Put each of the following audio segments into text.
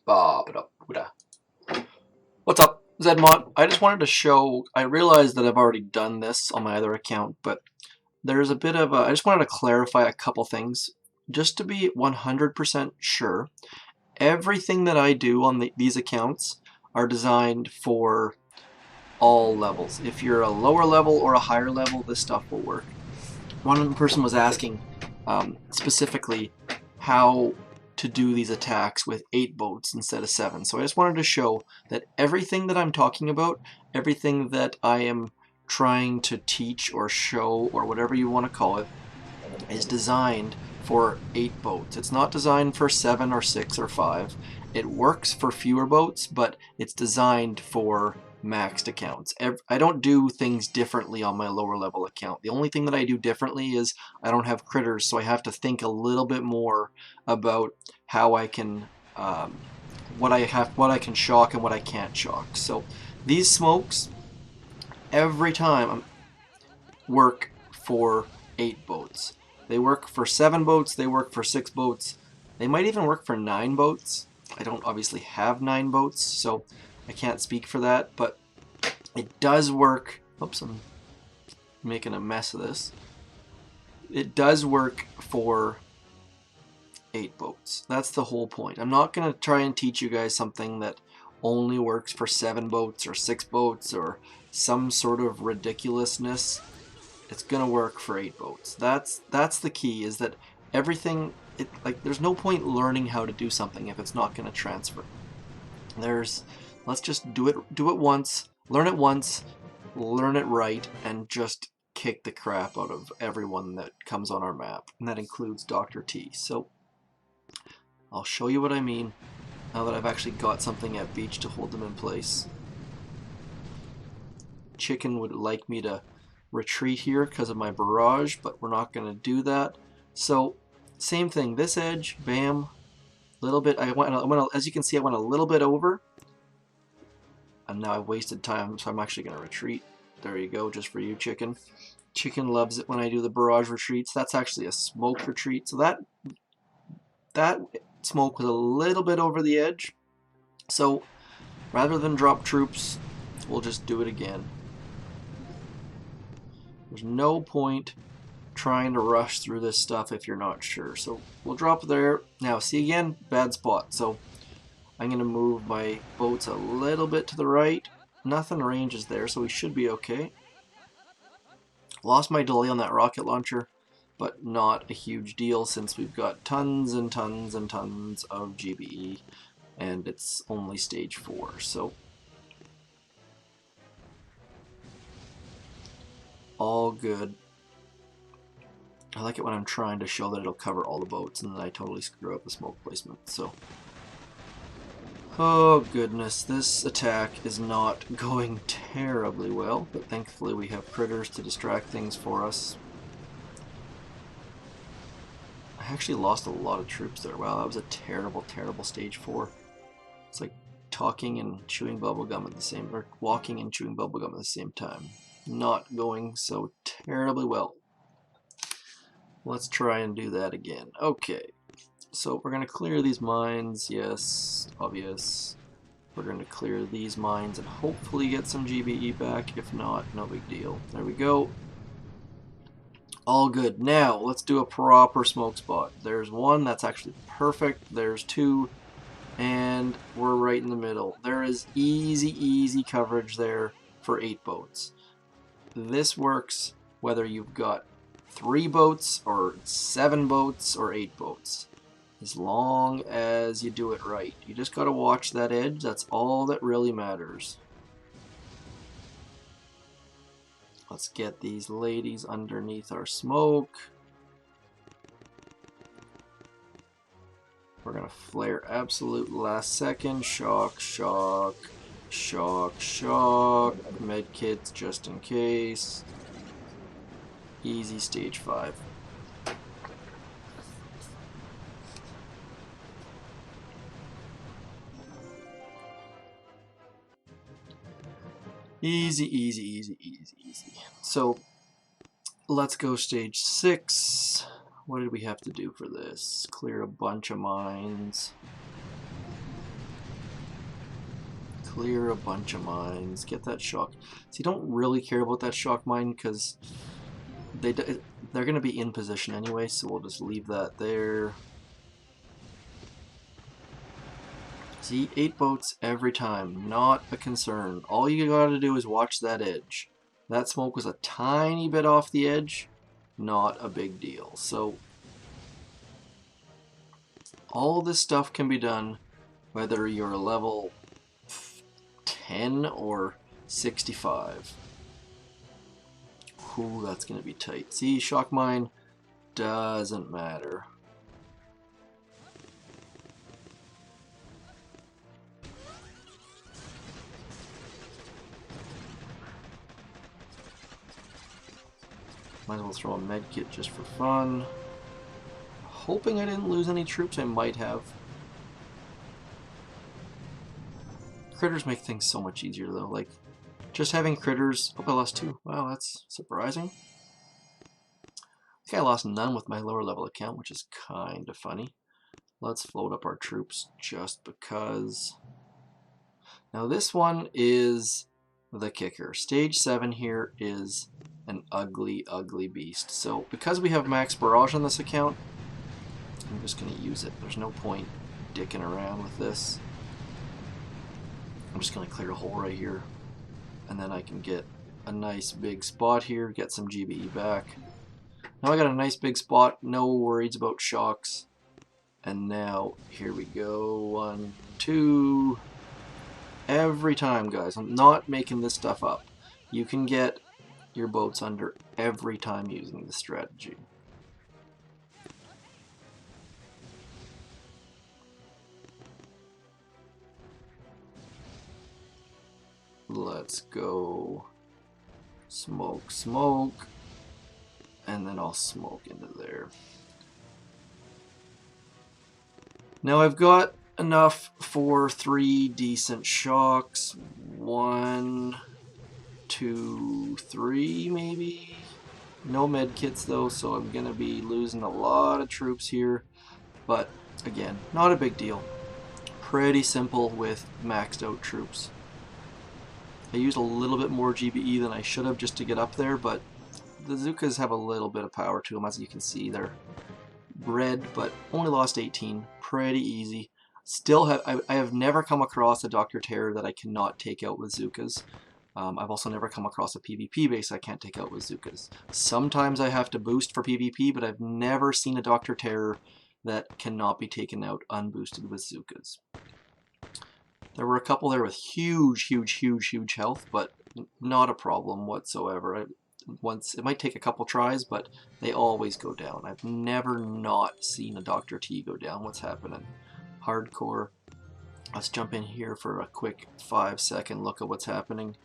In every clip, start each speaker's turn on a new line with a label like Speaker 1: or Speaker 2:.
Speaker 1: What's up, Zedmont? I just wanted to show, I realized that I've already done this on my other account, but there's a bit of I just wanted to clarify a couple things. Just to be 100% sure, everything that I do on these accounts are designed for all levels. If you're a lower level or a higher level, this stuff will work. One person was asking specifically how to do these attacks with 8 boats instead of 7. So I just wanted to show that everything that I'm talking about, everything that I am trying to teach or show or whatever you want to call it, is designed for 8 boats. It's not designed for 7 or 6 or 5. It works for fewer boats, but it's designed for maxed accounts. I don't do things differently on my lower level account. The only thing that I do differently is I don't have critters, so I have to think a little bit more about how I can what I can shock and what I can't shock. So these smokes every time work for 8 boats. They work for 7 boats, they work for 6 boats, they might even work for 9 boats. I don't obviously have 9 boats, so I can't speak for that, but it does work. Oops, I'm making a mess of this. It does work for 8 boats. That's the whole point. I'm not going to try and teach you guys something that only works for 7 boats or 6 boats or some sort of ridiculousness. It's going to work for 8 boats. That's the key, is that everything, there's no point learning how to do something if it's not going to transfer. Let's just do it once, learn it right, and just kick the crap out of everyone that comes on our map, and that includes Dr. T. So I'll show you what I mean now that I've actually got something at beach to hold them in place. Chicken would like me to retreat here because of my barrage, but we're not going to do that. So same thing, this edge, bam, little bit. I went, as you can see, I went a little bit over, and now I've wasted time, so I'm actually going to retreat. There you go, just for you, Chicken. Chicken loves it when I do the barrage retreats. That's actually a smoke retreat, so that smoke was a little bit over the edge. So rather than drop troops, we'll just do it again. There's no point trying to rush through this stuff if you're not sure. So we'll drop there. Now, see again, bad spot. So I'm going to move my boats a little bit to the right. Nothing ranges there, so we should be okay. Lost my delay on that rocket launcher, but not a huge deal since we've got tons and tons and tons of GBE, and it's only stage 4. So all good. I like it when I'm trying to show that it'll cover all the boats and then I totally screw up the smoke placement. So, oh goodness, this attack is not going terribly well, but thankfully we have critters to distract things for us. I actually lost a lot of troops there. Wow, that was a terrible, terrible stage 4. It's like talking and chewing bubblegum at the same, or walking and chewing bubblegum at the same time. Not going so terribly well. Let's try and do that again. Okay, so we're going to clear these mines. Yes, obvious. We're going to clear these mines and hopefully get some GBE back. If not, no big deal. There we go. All good. Now, let's do a proper smoke spot. There's 1, that's actually perfect. There's 2, and we're right in the middle. There is easy coverage there for 8 boats. This works whether you've got 3 boats or 7 boats or 8 boats, as long as you do it right. You just got to watch that edge. That's all that really matters. Let's get these ladies underneath our smoke. We're gonna flare absolute last second. Shock, shock, shock, shock. Medkits just in case. Easy stage 5. Easy. So let's go stage 6. What did we have to do for this? Clear a bunch of mines. Clear a bunch of mines. Get that shock. So you don't really care about that shock mine because they're going to be in position anyway, so we'll just leave that there. See, 8 boats every time. Not a concern. All you gotta do is watch that edge. That smoke was a tiny bit off the edge. Not a big deal. So all this stuff can be done whether you're level 10 or 65. Ooh, that's going to be tight. See, shock mine doesn't matter. Might as well throw a med kit just for fun. Hoping I didn't lose any troops. I might have. Critters make things so much easier though. Like, just having critters. Oh, I lost 2. Wow, that's surprising. I think I lost none with my lower level account, which is kind of funny. Let's float up our troops just because. Now this one is the kicker. Stage 7 here is an ugly, ugly beast. So because we have max barrage on this account, I'm just going to use it. There's no point dicking around with this. I'm just going to clear a hole right here, and then I can get a nice big spot here, get some GBE back. Now I got a nice big spot, no worries about shocks. And now, here we go, 1, 2. Every time, guys, I'm not making this stuff up. You can get your boats under every time using this strategy. Let's go smoke, smoke, and then I'll smoke into there. Now I've got enough for 3 decent shocks. 1, 2, 3 maybe. No med kits though, so I'm gonna be losing a lot of troops here. But again, not a big deal. Pretty simple with maxed out troops. I used a little bit more GBE than I should have just to get up there, but the Zookas have a little bit of power to them, as you can see. They're red, but only lost 18. Pretty easy. Still have I have never come across a Dr. Terror that I cannot take out with Zookas. I've also never come across a PvP base I can't take out with Zookas. Sometimes I have to boost for PvP, but I've never seen a Dr. Terror that cannot be taken out unboosted with Zookas. There were a couple there with huge health, but not a problem whatsoever. It might take a couple tries, but they always go down. I've never not seen a Dr. T go down. What's happening? Hardcore. Let's jump in here for a quick 5-second look at what's happening.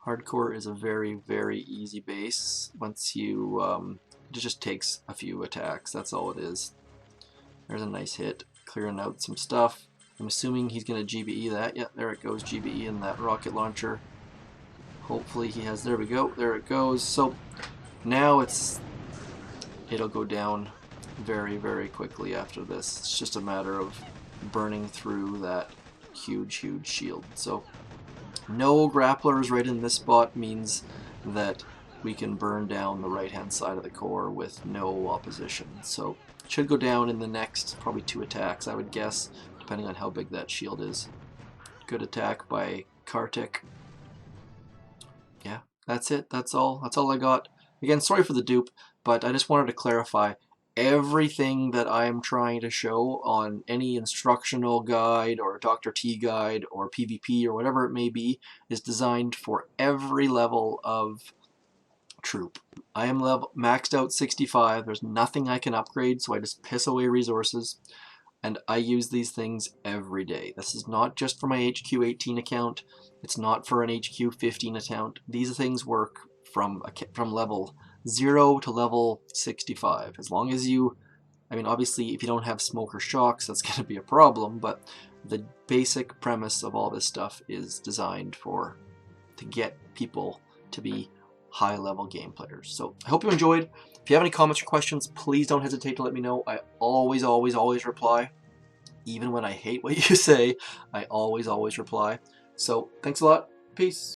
Speaker 1: Hardcore is a very easy base. Once you, it just takes a few attacks. That's all it is. There's a nice hit, clearing out some stuff. I'm assuming he's going to GBE that. Yeah, there it goes, GBE in that rocket launcher. Hopefully he has, there we go, there it goes. So now it'll go down very quickly after this. It's just a matter of burning through that huge shield. So no grapplers right in this spot means that we can burn down the right hand side of the core with no opposition. So it should go down in the next probably 2 attacks, I would guess, depending on how big that shield is. Good attack by Kartik. Yeah, that's it. That's all I got. Again, sorry for the dupe, but I just wanted to clarify everything that I'm trying to show on any instructional guide or Dr. T guide or PvP or whatever it may be is designed for every level of troop. I am maxed out 65. There's nothing I can upgrade, so I just piss away resources. And I use these things every day. This is not just for my HQ 18 account. It's not for an HQ 15 account. These things work from level 0 to level 65. As long as you, I mean, obviously if you don't have smoke or shocks, that's going to be a problem, but the basic premise of all this stuff is designed to get people to be high-level game players. So I hope you enjoyed. If you have any comments or questions, please don't hesitate to let me know. I always reply. even when I hate what you say, I always reply. So thanks a lot. Peace.